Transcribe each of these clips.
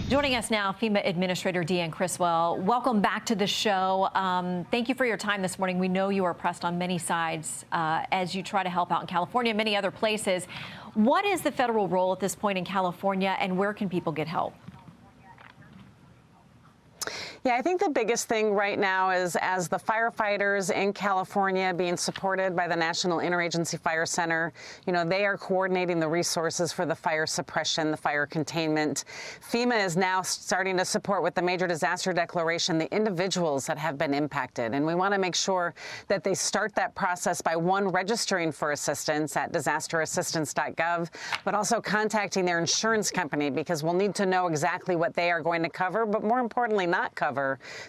Joining us now, FEMA Administrator Deanne Criswell. Welcome back to the show. Thank you for your time this morning. We know you are pressed on many sides as you try to help out in California and many other places. What is the federal role at this point in California, and where can people get help? Yeah, I think the biggest thing right now is as the firefighters in California being supported by the National Interagency Fire Center, they are coordinating the resources for the fire suppression, the fire containment. FEMA is now starting to support with the major disaster declaration the individuals that have been impacted. And we want to make sure that they start that process by, one, registering for assistance at disasterassistance.gov, but also contacting their insurance company, because we'll need to know exactly what they are going to cover, but more importantly, not cover,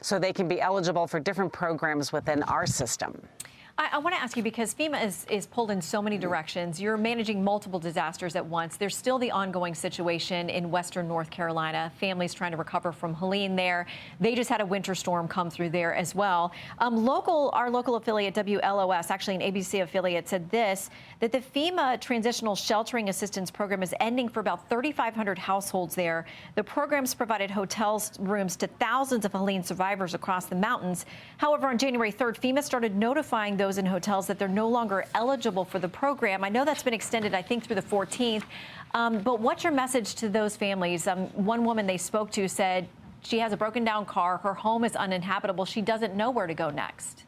so they can be eligible for different programs within our system. I want to ask you, because FEMA is pulled in so many directions. You're managing multiple disasters at once. There's still the ongoing situation in western North Carolina. Families trying to recover from Helene there. They just had a winter storm come through there as well. Our local affiliate, WLOS, actually an ABC affiliate, said this, that the FEMA Transitional Sheltering Assistance Program is ending for about 3,500 households there. The program's provided hotels rooms to thousands of Helene survivors across the mountains. However, on January 3rd, FEMA started notifying those in hotels that they're no longer eligible for the program. I know that's been extended, I think, through the 14th. But what's your message to those families? One woman they spoke to said she has a broken down car. Her home is uninhabitable. She doesn't know where to go next.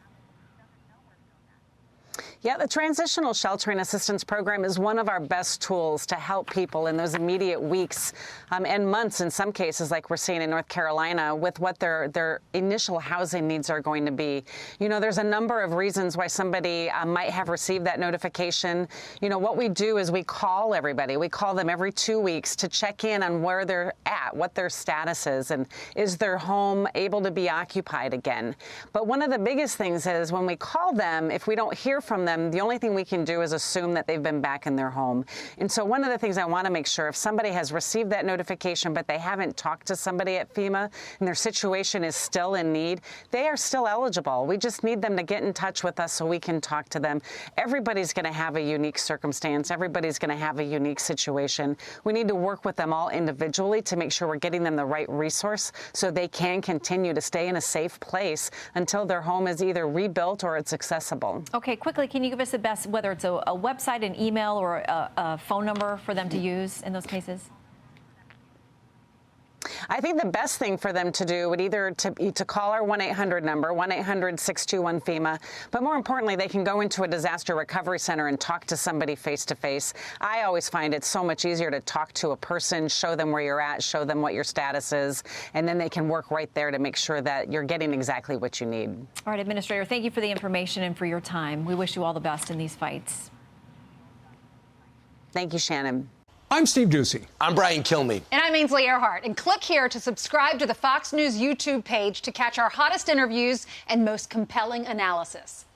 Yeah, the Transitional Sheltering Assistance Program is one of our best tools to help people in those immediate weeks and months, in some cases, like we're seeing in North Carolina, with what their initial housing needs are going to be. There's a number of reasons why somebody might have received that notification. What we do is we call everybody. We call them every 2 weeks to check in on where they're at, what their status is, and is their home able to be occupied again. But one of the biggest things is when we call them, if we don't hear from them, the only thing we can do is assume that they've been back in their home. And so one of the things I want to make sure, if somebody has received that notification but they haven't talked to somebody at FEMA and their situation is still in need, they are still eligible. We just need them to get in touch with us so we can talk to them. Everybody's going to have a unique circumstance. Everybody's going to have a unique situation. We need to work with them all individually to make sure we're getting them the right resource so they can continue to stay in a safe place until their home is either rebuilt or it's accessible. Okay, quickly, can you give us the best, whether it's a website, an email, or a phone number for them to use in those cases? I think the best thing for them to do would either to call our 1-800 number, 1-800-621-FEMA, but more importantly, they can go into a disaster recovery center and talk to somebody face-to-face. I always find it so much easier to talk to a person, show them where you're at, show them what your status is, and then they can work right there to make sure that you're getting exactly what you need. All right, Administrator, thank you for the information and for your time. We wish you all the best in these fights. Thank you, Shannon. I'm Steve Ducey. I'm Brian Kilmeade. And I'm Ainsley Earhart. And click here to subscribe to the Fox News YouTube page to catch our hottest interviews and most compelling analysis.